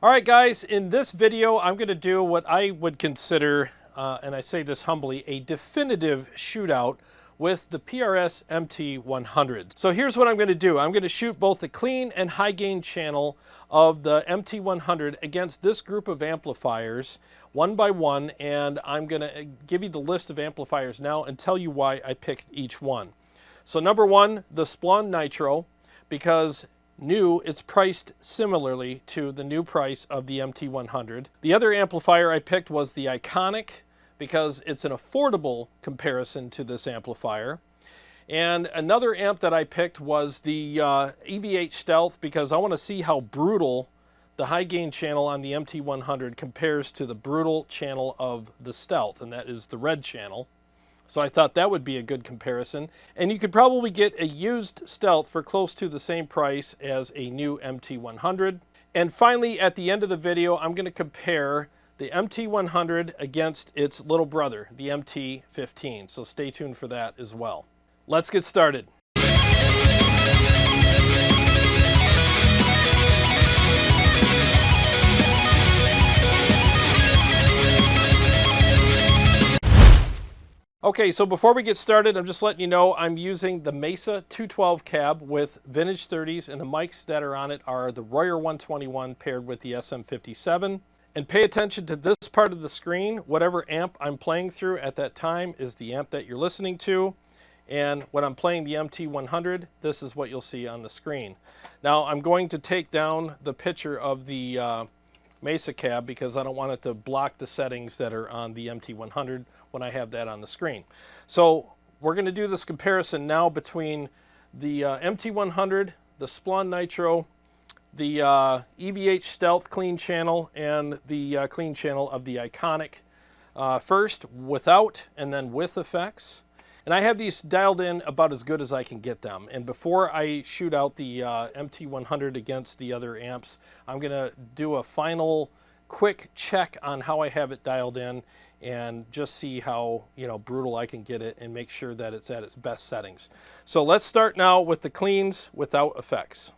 All right, guys, in this video, I'm going to do what I would consider, and I say this humbly, a definitive shootout with the PRS MT100. So here's what I'm going to do. I'm going to shoot both the clean and high gain channel of the MT100 against this group of amplifiers one by one, and I'm going to give you the list of amplifiers now and tell you why I picked each one. So number one, the Splawn Nitro, because new, it's priced similarly to the new price of the MT100. The other amplifier I picked was the Iconic because it's an affordable comparison to this amplifier. And another amp that I picked was the EVH Stealth because I want to see how brutal the high gain channel on the MT100 compares to the brutal channel of the Stealth, and that is the red channel. So I thought that would be a good comparison. And you could probably get a used Stealth for close to the same price as a new MT100. And finally, at the end of the video, I'm going to compare the MT100 against its little brother, the MT15. So stay tuned for that as well. Let's get started. Okay, so before we get started, I'm just letting you know I'm using the Mesa 212 cab with vintage 30s, and the mics that are on it are the Royer 121 paired with the SM57. And pay attention to this part of the screen. Whatever amp I'm playing through at that time is the amp that you're listening to. And when I'm playing the MT100, this is what you'll see on the screen. Now I'm going to take down the picture of the Mesa cab because I don't want it to block the settings that are on the MT100 when I have that on the screen. So we're going to do this comparison now between the MT100, the Splawn Nitro, the EVH Stealth clean channel, and the clean channel of the Iconic. First without and then with effects. And I have these dialed in about as good as I can get them. And before I shoot out the MT100 against the other amps, I'm going to do a final quick check on how I have it dialed in and just see how brutal I can get it and make sure that it's at its best settings. So let's start now with the cleans without effects.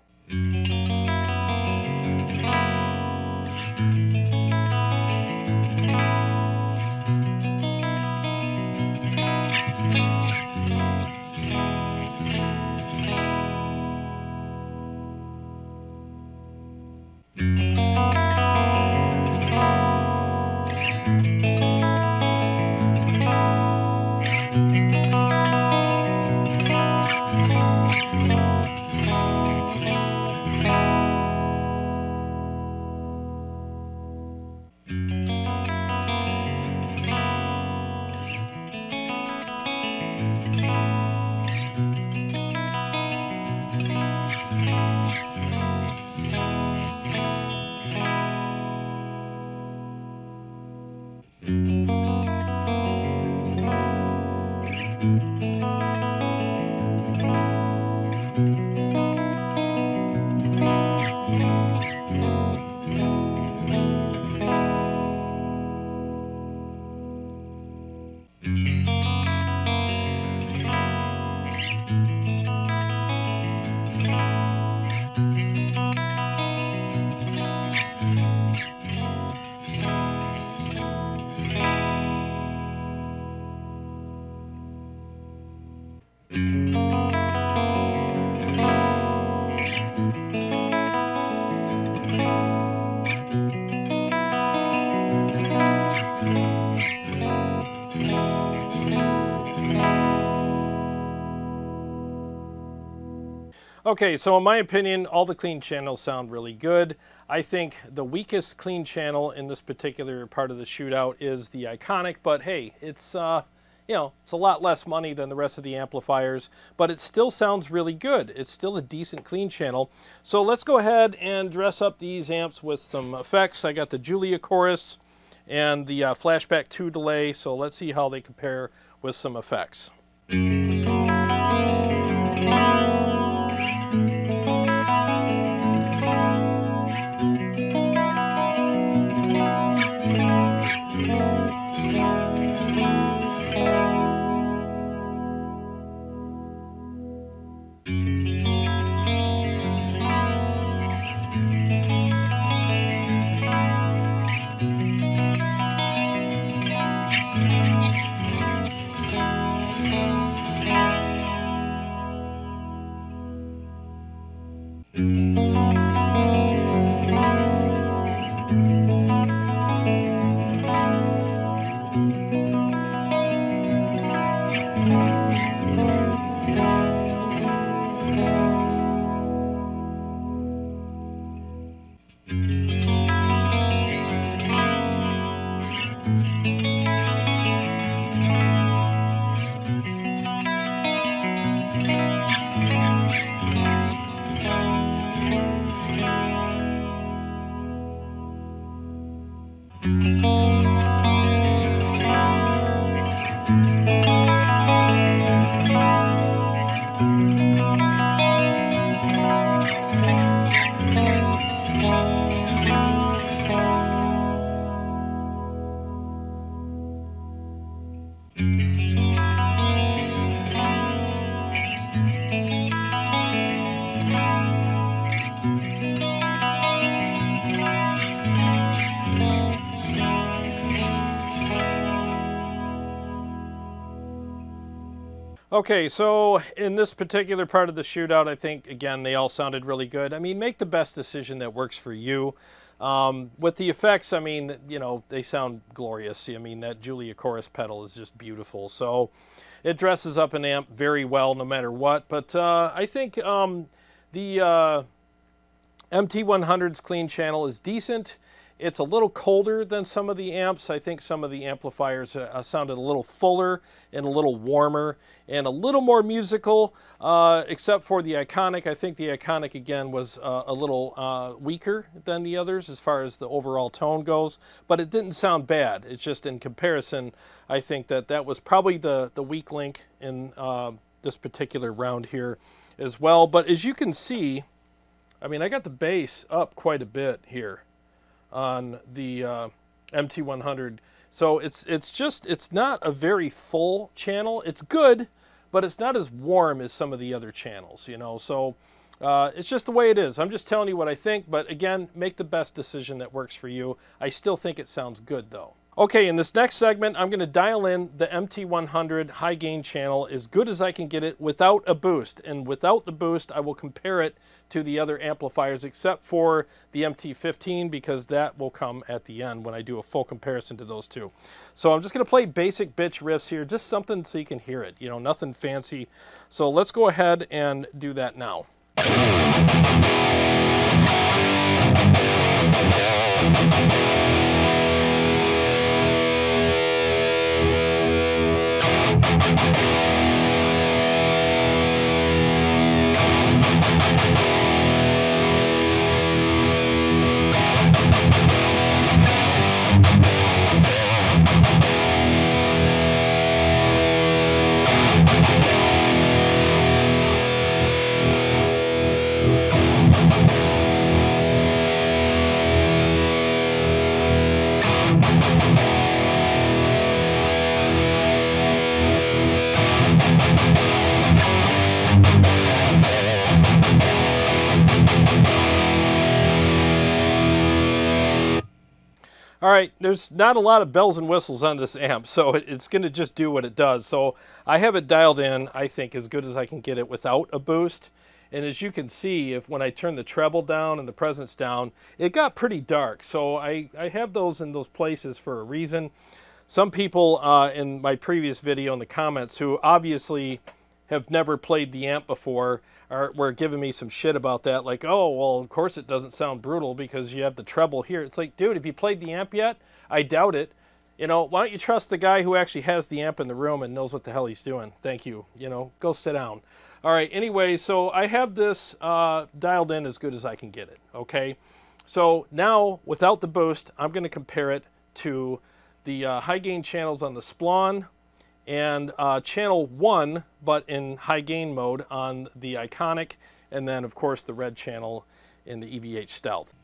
Okay, so in my opinion, all the clean channels sound really good. I think the weakest clean channel in this particular part of the shootout is the Iconic, but hey, it's it's a lot less money than the rest of the amplifiers, but it still sounds really good. It's still a decent clean channel. So let's go ahead and dress up these amps with some effects. I got the Julia chorus and the Flashback 2 delay, so let's see how they compare with some effects. Okay, so in this particular part of the shootout, I think, again, they all sounded really good. I mean, make the best decision that works for you. With the effects, I mean, you know, they sound glorious. I mean, that Julia Chorus pedal is just beautiful. So it dresses up an amp very well no matter what. But I think the MT100's clean channel is decent. It's a little colder than some of the amps. I think some of the amplifiers sounded a little fuller and a little warmer and a little more musical, except for the Iconic. I think the Iconic, again, was a little weaker than the others as far as the overall tone goes, but it didn't sound bad. It's just in comparison, I think that that was probably the weak link in this particular round here as well. But as you can see, I mean, I got the bass up quite a bit here on the MT100. So it's not a very full channel. It's good, but it's not as warm as some of the other channels, you know. So it's just the way it is. I'm just telling you what I think, but again, make the best decision that works for you. I still think it sounds good though. Okay, in this next segment, I'm going to dial in the MT100 high gain channel as good as I can get it without a boost. And without the boost, I will compare it to the other amplifiers except for the MT15, because that will come at the end when I do a full comparison to those two. So I'm just going to play basic bitch riffs here, just something so you can hear it, you know, nothing fancy. So let's go ahead and do that now. All right, there's not a lot of bells and whistles on this amp, so it's going to just do what it does. So I have it dialed in, I think, as good as I can get it without a boost. And as you can see, when I turn the treble down and the presence down, it got pretty dark. So I have those in those places for a reason. Some people in my previous video in the comments who obviously have never played the amp before were giving me some shit about that, like, oh, well, of course it doesn't sound brutal because you have the treble here. It's like, dude, have you played the amp yet? I doubt it. You know, why don't you trust the guy who actually has the amp in the room and knows what the hell he's doing? Thank you. You know, go sit down. All right, anyway, so I have this dialed in as good as I can get it, okay? So now, without the boost, I'm going to compare it to the high gain channels on the Splawn and channel 1, but in high gain mode on the Iconic, and then of course the red channel in the EVH Stealth.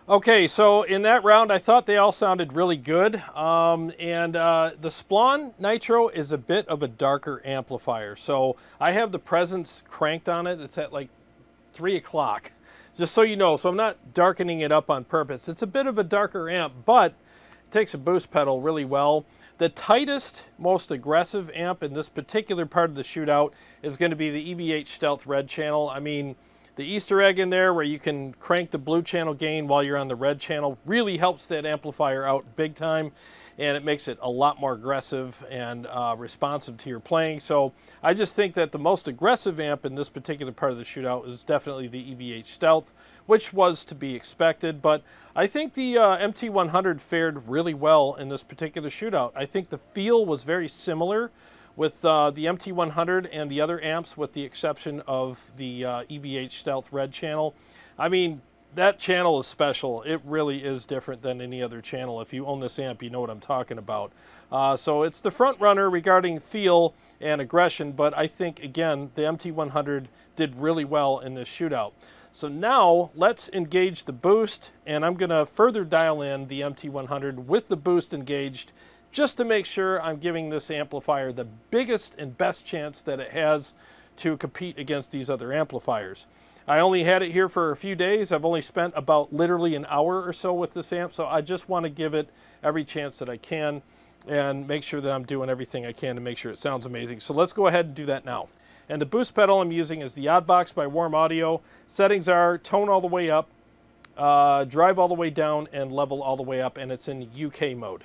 Okay, so in that round, I thought they all sounded really good. The Splawn Nitro is a bit of a darker amplifier. So I have the presence cranked on it. It's at like 3 o'clock, just so you know. So I'm not darkening it up on purpose. It's a bit of a darker amp, but it takes a boost pedal really well. The tightest, most aggressive amp in this particular part of the shootout is going to be the EVH Stealth red channel. I mean, the Easter egg in there where you can crank the blue channel gain while you're on the red channel really helps that amplifier out big time, and it makes it a lot more aggressive and responsive to your playing. So I just think that the most aggressive amp in this particular part of the shootout is definitely the EVH Stealth, which was to be expected, but I think the MT100 fared really well in this particular shootout. I think the feel was very similar with the MT100 and the other amps, with the exception of the EVH Stealth red channel. I mean, that channel is special. It really is different than any other channel. If you own this amp, you know what I'm talking about. So it's the front runner regarding feel and aggression, but I think, again, the MT100 did really well in this shootout. So now let's engage the boost, and I'm gonna further dial in the MT100 with the boost engaged, just to make sure I'm giving this amplifier the biggest and best chance that it has to compete against these other amplifiers. I only had it here for a few days. I've only spent about literally an hour or so with this amp, so I just want to give it every chance that I can and make sure that I'm doing everything I can to make sure it sounds amazing. So let's go ahead and do that now. And the boost pedal I'm using is the Oddbox by Warm Audio. Settings are tone all the way up, drive all the way down, and level all the way up, and it's in UK mode.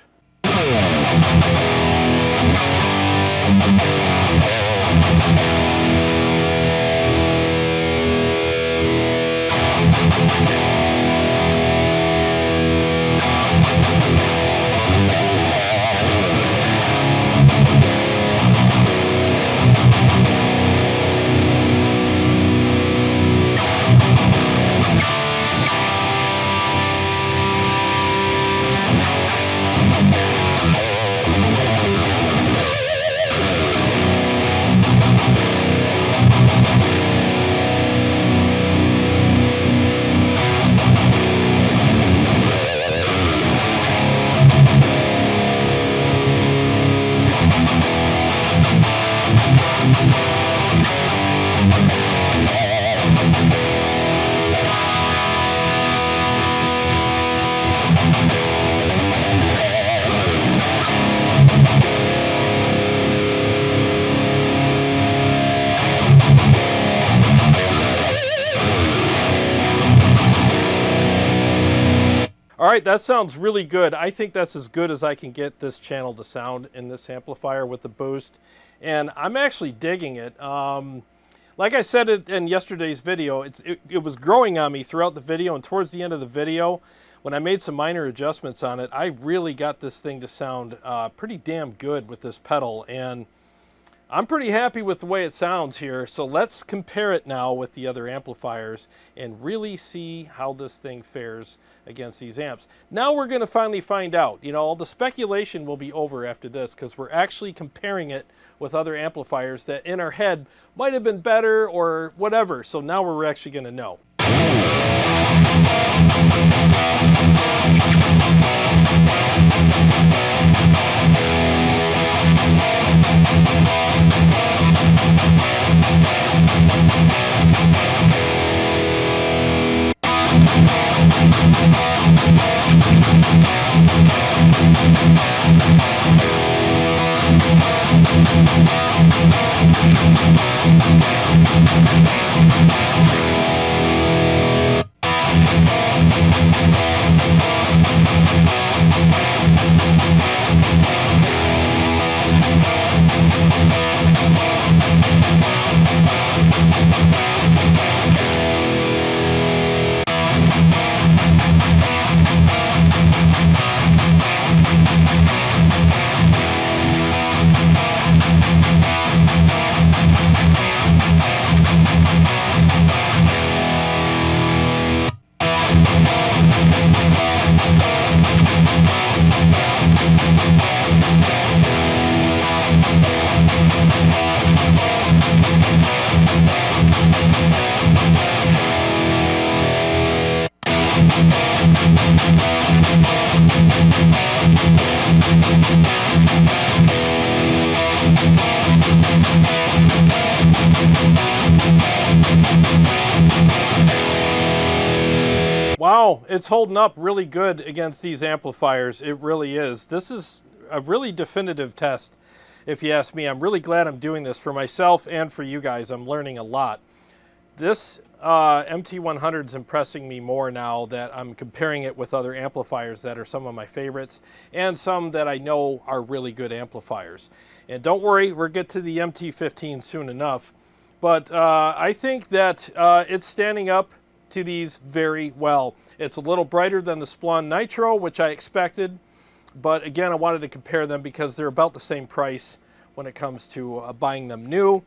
All right, that sounds really good. I think that's as good as I can get this channel to sound in this amplifier with the boost, and I'm actually digging it. Like I said in yesterday's video, it was growing on me throughout the video, and towards the end of the video, when I made some minor adjustments on it, I really got this thing to sound pretty damn good with this pedal, and I'm pretty happy with the way it sounds here. So let's compare it now with the other amplifiers and really see how this thing fares against these amps. Now we're going to finally find out. You know, all the speculation will be over after this, because we're actually comparing it with other amplifiers that in our head might have been better or whatever. So now we're actually going to know. no, it's holding up really good against these amplifiers. It really is. This is a really definitive test, if you ask me. I'm really glad I'm doing this for myself and for you guys. I'm learning a lot. This MT100 is impressing me more now that I'm comparing it with other amplifiers that are some of my favorites and some that I know are really good amplifiers. And don't worry, we'll get to the MT15 soon enough. But I think that it's standing up to these very well. It's a little brighter than the Splawn Nitro, which I expected. But again, I wanted to compare them because they're about the same price when it comes to buying them new.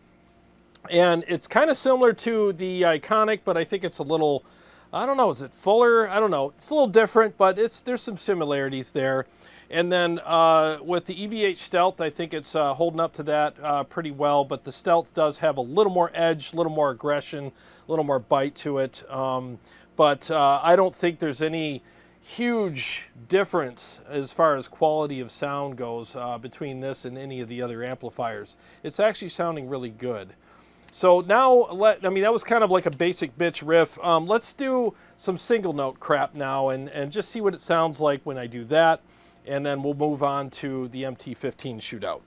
And it's kind of similar to the Iconic, but I think it's a little, I don't know, is it fuller? I don't know. It's a little different, but there's some similarities there. And then with the EVH Stealth, I think it's holding up to that pretty well, but the Stealth does have a little more edge, a little more aggression, a little more bite to it. But I don't think there's any huge difference as far as quality of sound goes between this and any of the other amplifiers. It's actually sounding really good. So now, I mean, that was kind of like a basic bitch riff. Let's do some single note crap now and just see what it sounds like when I do that. And then we'll move on to the MT15 Shootout.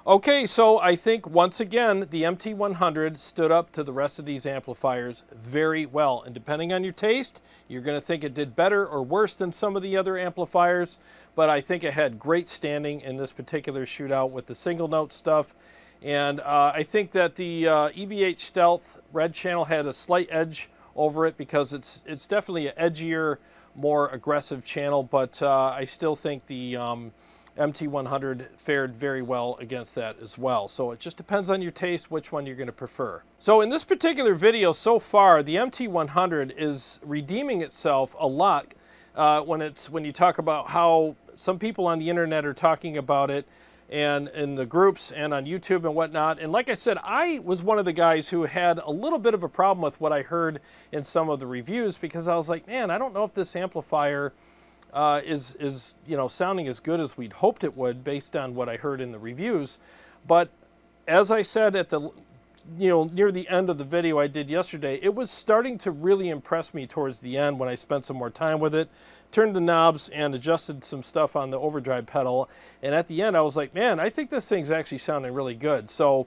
Okay, so I think once again the MT100 stood up to the rest of these amplifiers very well. And depending on your taste, you're going to think it did better or worse than some of the other amplifiers. But I think it had great standing in this particular Shootout with the single note stuff. And I think that the EVH Stealth red channel had a slight edge over it because it's definitely an edgier, more aggressive channel. But I still think the MT100 fared very well against that as well. So it just depends on your taste which one you're going to prefer. So in this particular video so far, the MT100 is redeeming itself a lot when you talk about how some people on the internet are talking about it and in the groups and on YouTube and whatnot. And like I said, I was one of the guys who had a little bit of a problem with what I heard in some of the reviews because I was like, man, I don't know if this amplifier is sounding as good as we'd hoped it would based on what I heard in the reviews. But as I said at the near the end of the video I did yesterday, it was starting to really impress me towards the end when I spent some more time with it, turned the knobs and adjusted some stuff on the overdrive pedal, and at the end I was like, man, I think this thing's actually sounding really good. So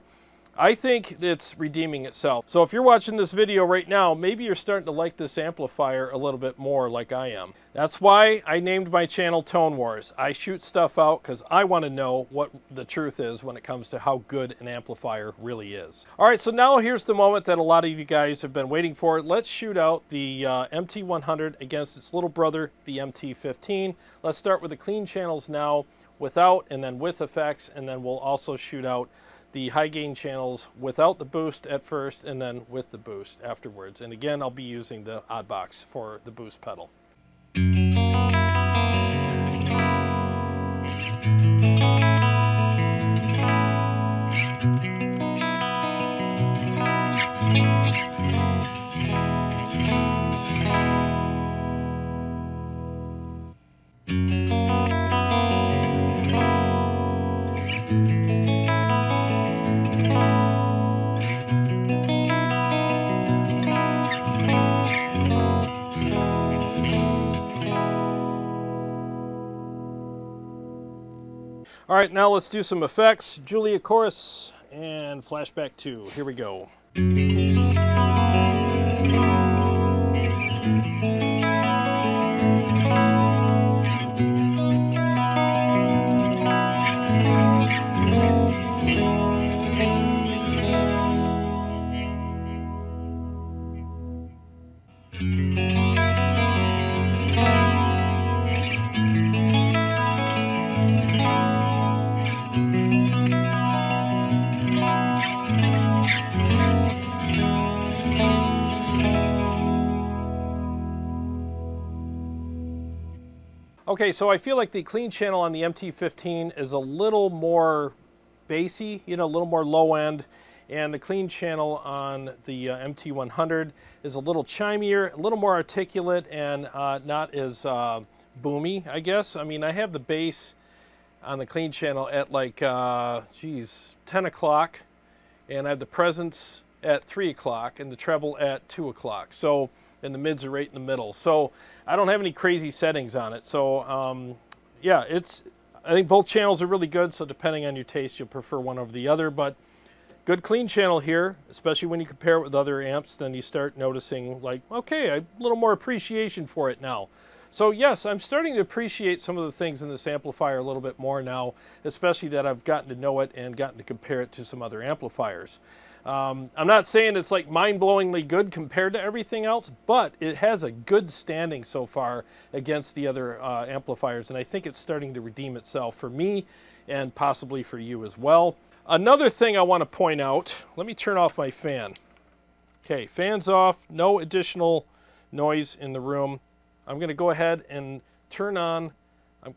I think it's redeeming itself. So if you're watching this video right now, maybe you're starting to like this amplifier a little bit more like I am. That's why I named my channel Tone Wars. I shoot stuff out because I want to know what the truth is when it comes to how good an amplifier really is. All right, so now here's the moment that a lot of you guys have been waiting for. Let's shoot out the MT100 against its little brother, the MT15. Let's start with the clean channels now, without and then with effects, and then we'll also shoot out the high gain channels without the boost at first and then with the boost afterwards. And again, I'll be using the odd box for the boost pedal. All right, now let's do some effects. Julia chorus and flashback 2. Here we go. Okay, so I feel like the clean channel on the MT15 is a little more bassy, you know, a little more low end, and the clean channel on the MT100 is a little chimier, a little more articulate, and not as boomy, I guess. I mean, I have the bass on the clean channel at like, 10 o'clock, and I have the presence at 3 o'clock and the treble at 2 o'clock. So, and the mids are right in the middle. So I don't have any crazy settings on it. So yeah, I think both channels are really good. So depending on your taste, you'll prefer one over the other, but good clean channel here, especially when you compare it with other amps, then you start noticing like, okay, a little more appreciation for it now. So yes, I'm starting to appreciate some of the things in this amplifier a little bit more now, especially that I've gotten to know it and gotten to compare it to some other amplifiers. I'm not saying it's like mind-blowingly good compared to everything else, but it has a good standing so far against the other amplifiers, and I think it's starting to redeem itself for me and possibly for you as well. Another thing I want to point out, let me turn off my fan. Okay, fan's off, no additional noise in the room. I'm going to go ahead and turn on, I'm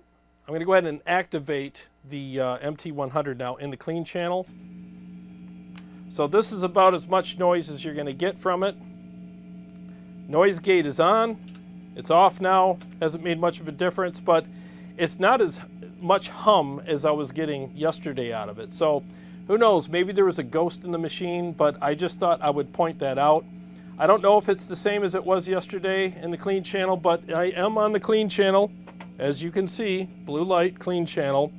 going to go ahead and activate the MT100 now in the clean channel. So this is about as much noise as you're going to get from it. Noise gate is on. It's off now. Hasn't made much of a difference, but it's not as much hum as I was getting yesterday out of it. So who knows, maybe there was a ghost in the machine, but I just thought I would point that out. I don't know if it's the same as it was yesterday in the clean channel, but I am on the clean channel. As you can see, blue light, clean channel.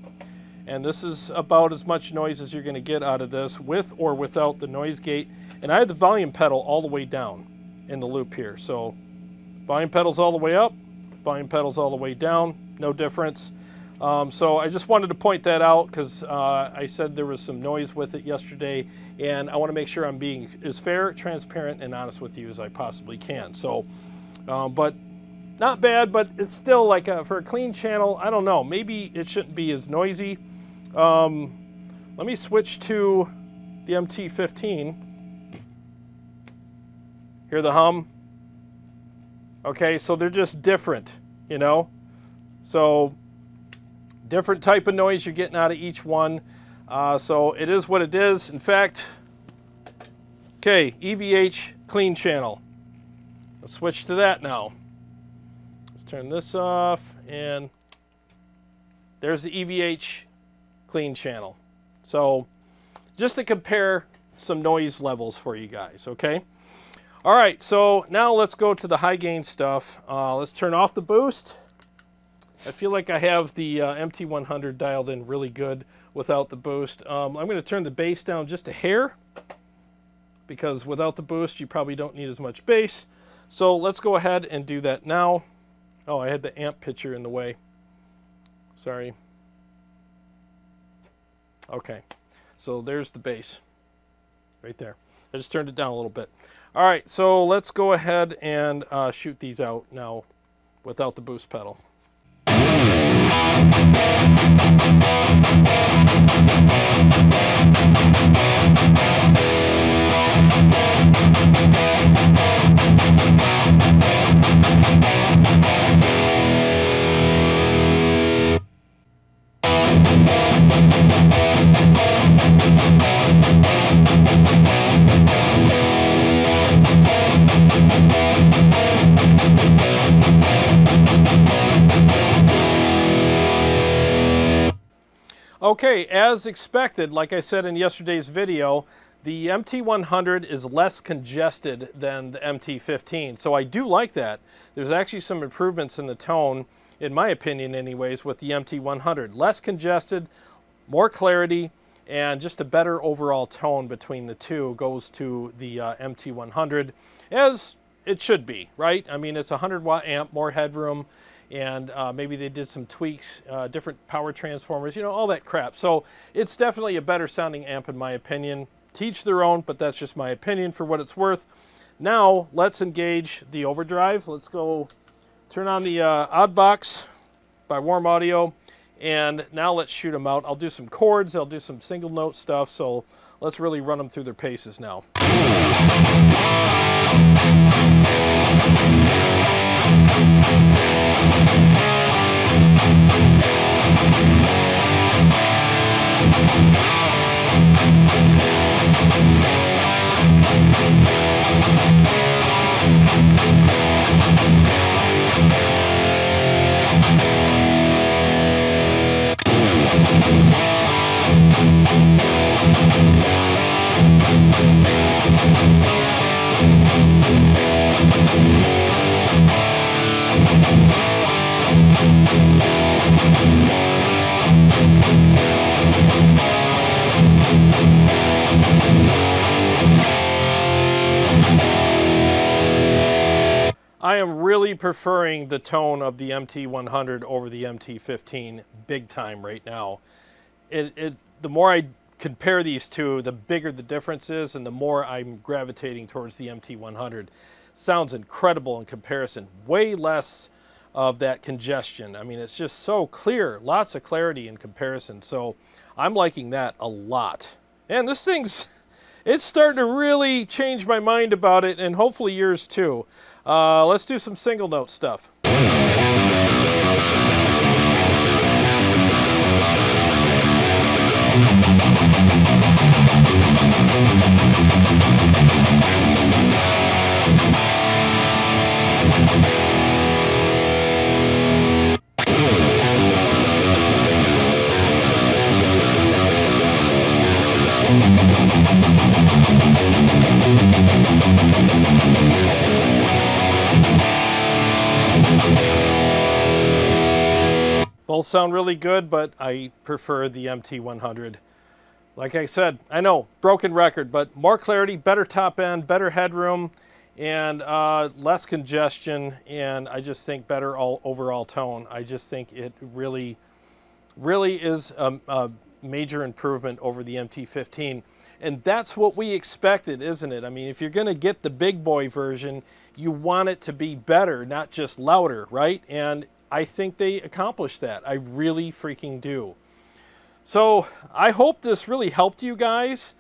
And this is about as much noise as you're going to get out of this with or without the noise gate. And I have the volume pedal all the way down in the loop here. So volume pedal's all the way up, volume pedal's all the way down, no difference. So I just wanted to point that out because I said there was some noise with it yesterday, and I want to make sure I'm being as fair, transparent, and honest with you as I possibly can. So, but not bad, but it's still like for a clean channel, I don't know, maybe it shouldn't be as noisy. Let me switch to the MT15. Hear the hum? Okay, so they're just different, you know? So different type of noise you're getting out of each one. So it is what it is. In fact, okay, EVH clean channel. Let's switch to that now. Let's turn this off, and there's the EVH clean channel. So just to compare some noise levels for you guys, okay? All right, so now let's go to the high gain stuff. Let's turn off the boost. I feel like I have the MT100 dialed in really good without the boost. I'm going to turn the bass down just a hair because without the boost you probably don't need as much bass. So let's go ahead and do that now. Oh, I had the amp picture in the way. Sorry. Okay, so there's the bass right there. I just turned it down a little bit. All right, so let's go ahead and shoot these out now without the boost pedal. Okay, as expected, like I said in yesterday's video, the MT100 is less congested than the MT15, so I do like that. There's actually some improvements in the tone, in my opinion anyways, with the MT100. Less congested, more clarity, and just a better overall tone between the two goes to the MT100, as it should be, right? I mean, it's a 100-watt amp, more headroom, and maybe they did some tweaks, different power transformers, you know, all that crap. So it's definitely a better sounding amp in my opinion. Teach their own, but that's just my opinion for what it's worth. Now let's engage the overdrive. Let's go turn on the odd box by Warm Audio, and now let's shoot them out. I'll do some chords, I'll do some single note stuff, so let's really run them through their paces now. I am really preferring the tone of the MT100 over the MT15 big time right now. The more I compare these two, the bigger the difference is, and the more I'm gravitating towards the MT100. Sounds incredible in comparison. Way less of that congestion. I mean, it's just so clear. Lots of clarity in comparison. So I'm liking that a lot. And this thing's, it's starting to really change my mind about it, and hopefully yours too. Let's do some single note stuff. Both sound really good, but I prefer the MT100. Like I said, I know, broken record, but more clarity, better top end, better headroom, and less congestion, and I just think better overall tone. I just think it really is a major improvement over the MT15. And that's what we expected, isn't it? I mean, if you're going to get the big boy version, you want it to be better, not just louder, right? And I think they accomplished that. I really freaking do. So I hope this really helped you guys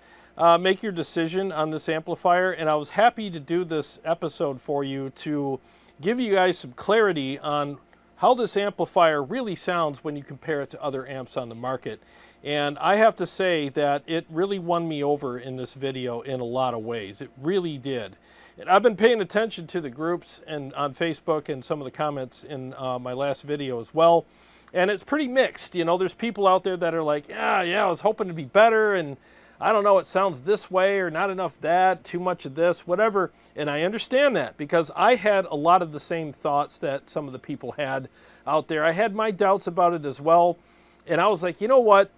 make your decision on this amplifier, and I was happy to do this episode for you to give you guys some clarity on how this amplifier really sounds when you compare it to other amps on the market. And I have to say that it really won me over in this video in a lot of ways. It really did. And I've been paying attention to the groups and on Facebook and some of the comments in my last video as well. And it's pretty mixed. You know, there's people out there that are like, yeah, I was hoping to be better, and I don't know, it sounds this way, or not enough that, too much of this, whatever. And I understand that, because I had a lot of the same thoughts that some of the people had out there. I had my doubts about it as well. And I was like, you know what?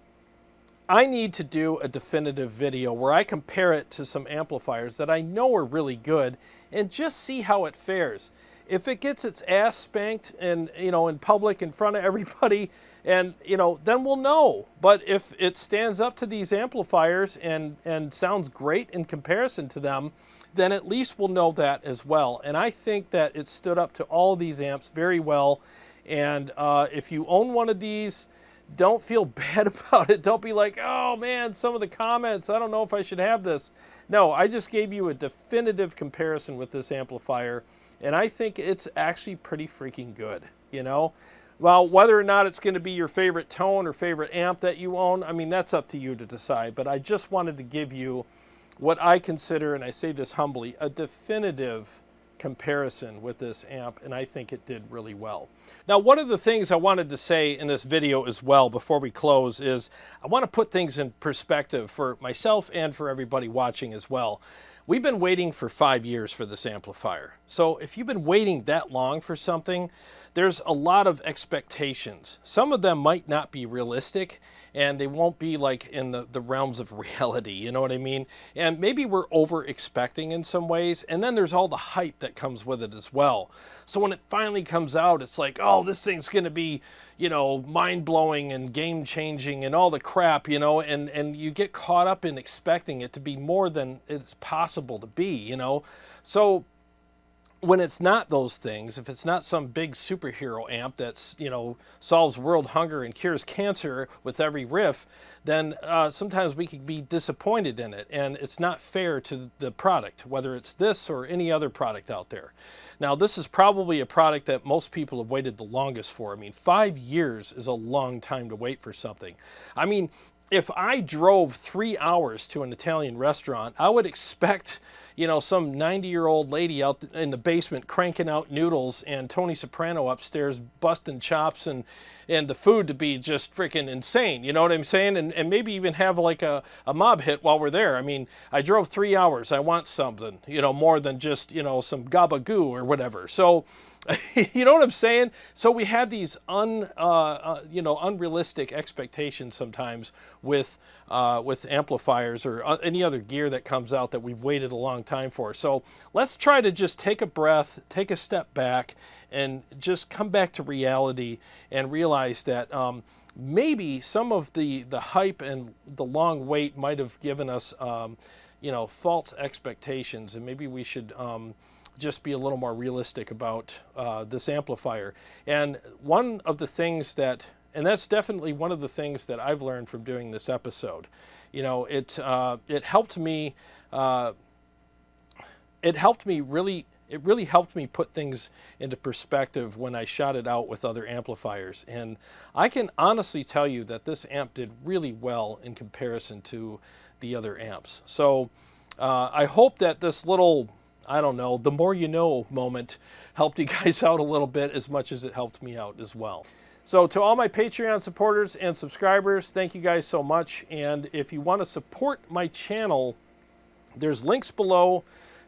I need to do a definitive video where I compare it to some amplifiers that I know are really good and just see how it fares. If it gets its ass spanked and, you know, in public in front of everybody, and, you know, then we'll know. But if it stands up to these amplifiers and sounds great in comparison to them, then at least we'll know that as well. And I think that it stood up to all these amps very well. And if you own one of these, don't feel bad about it. Don't be like, oh man, some of the comments, I don't know if I should have this. No, I just gave you a definitive comparison with this amplifier, and I think it's actually pretty freaking good, you know? Well, whether or not it's going to be your favorite tone or favorite amp that you own, I mean, that's up to you to decide. But I just wanted to give you what I consider, and I say this humbly, a definitive comparison with this amp, and I think it did really well. Now, one of the things I wanted to say in this video as well before we close is I want to put things in perspective for myself and for everybody watching as well. We've been waiting for 5 years for this amplifier. So if you've been waiting that long for something, there's a lot of expectations. Some of them might not be realistic, and they won't be like in the realms of reality, you know what I mean? And maybe we're over expecting in some ways, and then there's all the hype that comes with it as well. So when it finally comes out, it's like, oh, this thing's gonna be, you know, mind-blowing and game-changing and all the crap, you know, and you get caught up in expecting it to be more than it's possible to be, you know? So when it's not those things, if it's not some big superhero amp that's, you know, solves world hunger and cures cancer with every riff, then sometimes we can be disappointed in it, and it's not fair to the product, whether it's this or any other product out there. Now, this is probably a product that most people have waited the longest for. I mean, 5 years is a long time to wait for something. I mean, if I drove 3 hours to an Italian restaurant, I would expect, you know, some 90-year-old lady out in the basement cranking out noodles and Tony Soprano upstairs busting chops and the food to be just freaking insane. You know what I'm saying? And maybe even have like a mob hit while we're there. I mean, I drove 3 hours. I want something, you know, more than just, you know, some gabagoo or whatever. So, you know what I'm saying? So we have these you know, unrealistic expectations sometimes with amplifiers or any other gear that comes out that we've waited a long time for. So let's try to just take a breath, take a step back, and just come back to reality and realize that maybe some of the hype and the long wait might have given us you know, false expectations, and maybe we should just be a little more realistic about this amplifier. And one of the things that, and that's definitely one of the things that I've learned from doing this episode, you know, it helped me, it really helped me put things into perspective when I shot it out with other amplifiers. And I can honestly tell you that this amp did really well in comparison to the other amps. So I hope that this little, I don't know, the more you know moment helped you guys out a little bit as much as it helped me out as well. So to all my Patreon supporters and subscribers, thank you guys so much. And if you want to support my channel, there's links below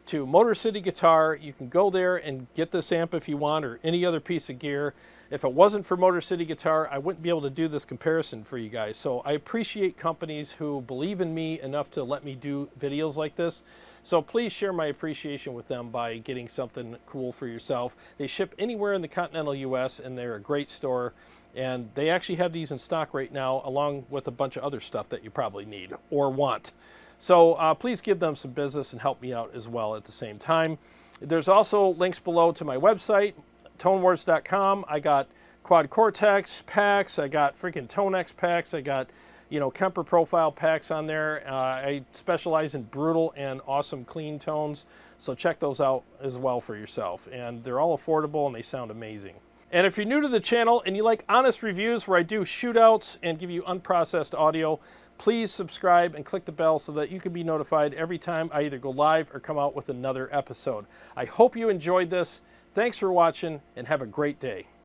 to Motor City Guitar. You can go there and get this amp if you want, or any other piece of gear. If it wasn't for Motor City Guitar, I wouldn't be able to do this comparison for you guys. So I appreciate companies who believe in me enough to let me do videos like this. So please share my appreciation with them by getting something cool for yourself. They ship anywhere in the continental US, and they're a great store. And they actually have these in stock right now, along with a bunch of other stuff that you probably need or want. So please give them some business and help me out as well at the same time. There's also links below to my website, tonewars.com. I got quad CORTEX packs. I got freaking ToneX packs. I got, you know, KEMPER profile packs on there. I specialize in brutal and awesome clean tones. So check those out as well for yourself. And they're all affordable and they sound amazing. And if you're new to the channel and you like honest reviews where I do shootouts and give you unprocessed audio, please subscribe and click the bell so that you can be notified every time I either go live or come out with another episode. I hope you enjoyed this. Thanks for watching and have a great day.